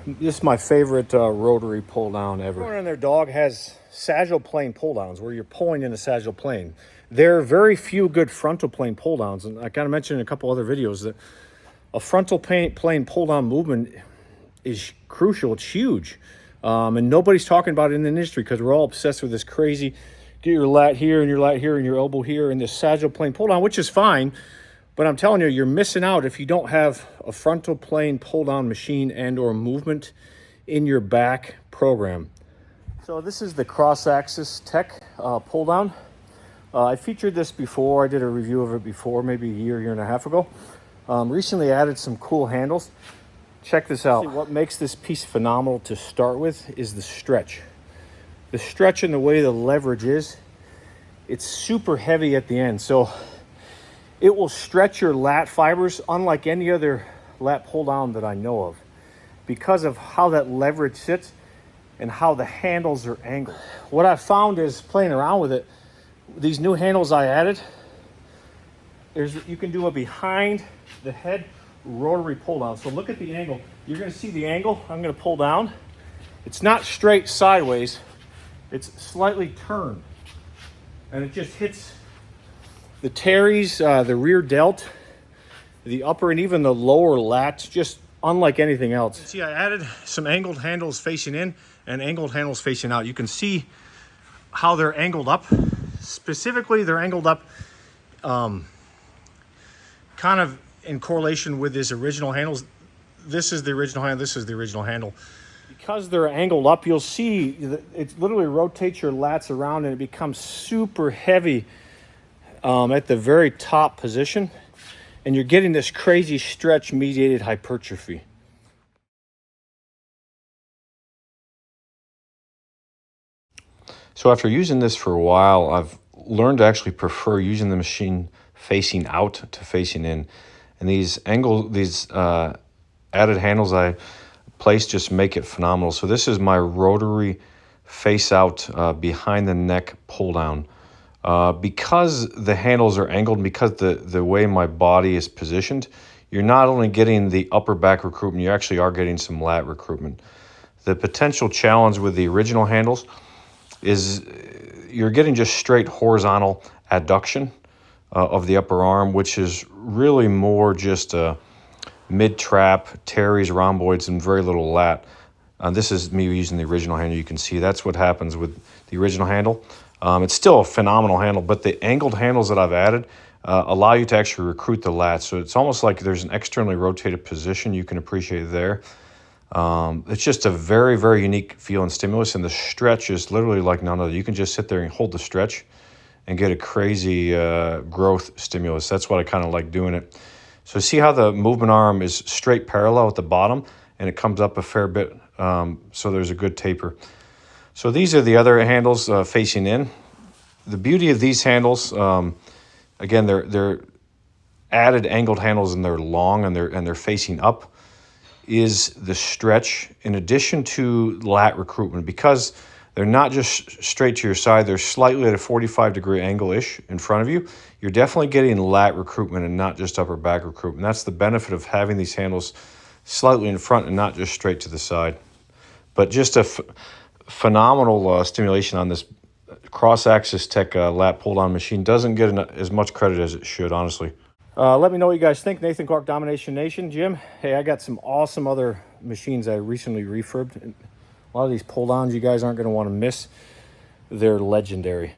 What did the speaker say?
This is my favorite rotary pull down ever. Everyone and their dog has sagittal plane pull downs where you're pulling in a sagittal plane. There are very few good frontal plane pull downs, and I kind of mentioned in a couple other videos that a frontal plane pull down movement is crucial. It's huge, and nobody's talking about it in the industry because we're all obsessed with this crazy get your lat here and your lat here and your elbow here and this sagittal plane pull down, which is fine. But I'm telling you, you're missing out if you don't have a frontal plane pull-down machine and or movement in your back program. So this is the cross-axis tech pull-down. I featured this before. I did a review of it before, maybe a year and a half ago. Recently added some cool handles. Check this out. What makes this piece phenomenal to start with is the stretch. The stretch and the way the leverage is, it's super heavy at the end. So it will stretch your lat fibers unlike any other lat pull down that I know of because of how that leverage sits and how the handles are angled. What I found is playing around with it, these new handles I added, you can do a behind the head rotary pull down. So look at the angle. You're going to see the angle. I'm going to pull down. It's not straight sideways. It's slightly turned. And it just hits the teres, the rear delt, the upper and even the lower lats, just unlike anything else. See, I added some angled handles facing in and angled handles facing out. You can see how they're angled up. Specifically, they're angled up kind of in correlation with his original handles. This is the original handle, this is the original handle. Because they're angled up, you'll see that it literally rotates your lats around and it becomes super heavy at the very top position, and you're getting this crazy stretch mediated hypertrophy. So after using this for a while, I've learned to actually prefer using the machine facing out to facing in, and these added handles I placed just make it phenomenal. So this is my rotary face out behind the neck pull down. Because the handles are angled and because the way my body is positioned, you're not only getting the upper back recruitment, you actually are getting some lat recruitment. The potential challenge with the original handles is you're getting just straight horizontal adduction of the upper arm, which is really more just a mid-trap, teres, rhomboids, and very little lat. This is me using the original handle. You can see that's what happens with the original handle. It's still a phenomenal handle, but the angled handles that I've added allow you to actually recruit the lats. So it's almost like there's an externally rotated position you can appreciate there. It's just a very, very unique feel and stimulus, and the stretch is literally like none other. You can just sit there and hold the stretch and get a crazy growth stimulus. That's what I kind of like doing it. So see how the movement arm is straight parallel at the bottom, and it comes up a fair bit, so there's a good taper. So these are the other handles facing in. The beauty of these handles, again, they're added angled handles and they're long and they're facing up, is the stretch in addition to lat recruitment. Because they're not just straight to your side, they're slightly at a 45-degree angle-ish in front of you. You're definitely getting lat recruitment and not just upper back recruitment. That's the benefit of having these handles slightly in front and not just straight to the side. But just a phenomenal stimulation on this cross-axis tech lat pull-down machine. Doesn't get as much credit as it should, honestly. Let me know what you guys think. Nathan Clark, Domination Nation. Jim, hey, I got some awesome other machines I recently refurbed. A lot of these pull-downs you guys aren't going to want to miss. They're legendary.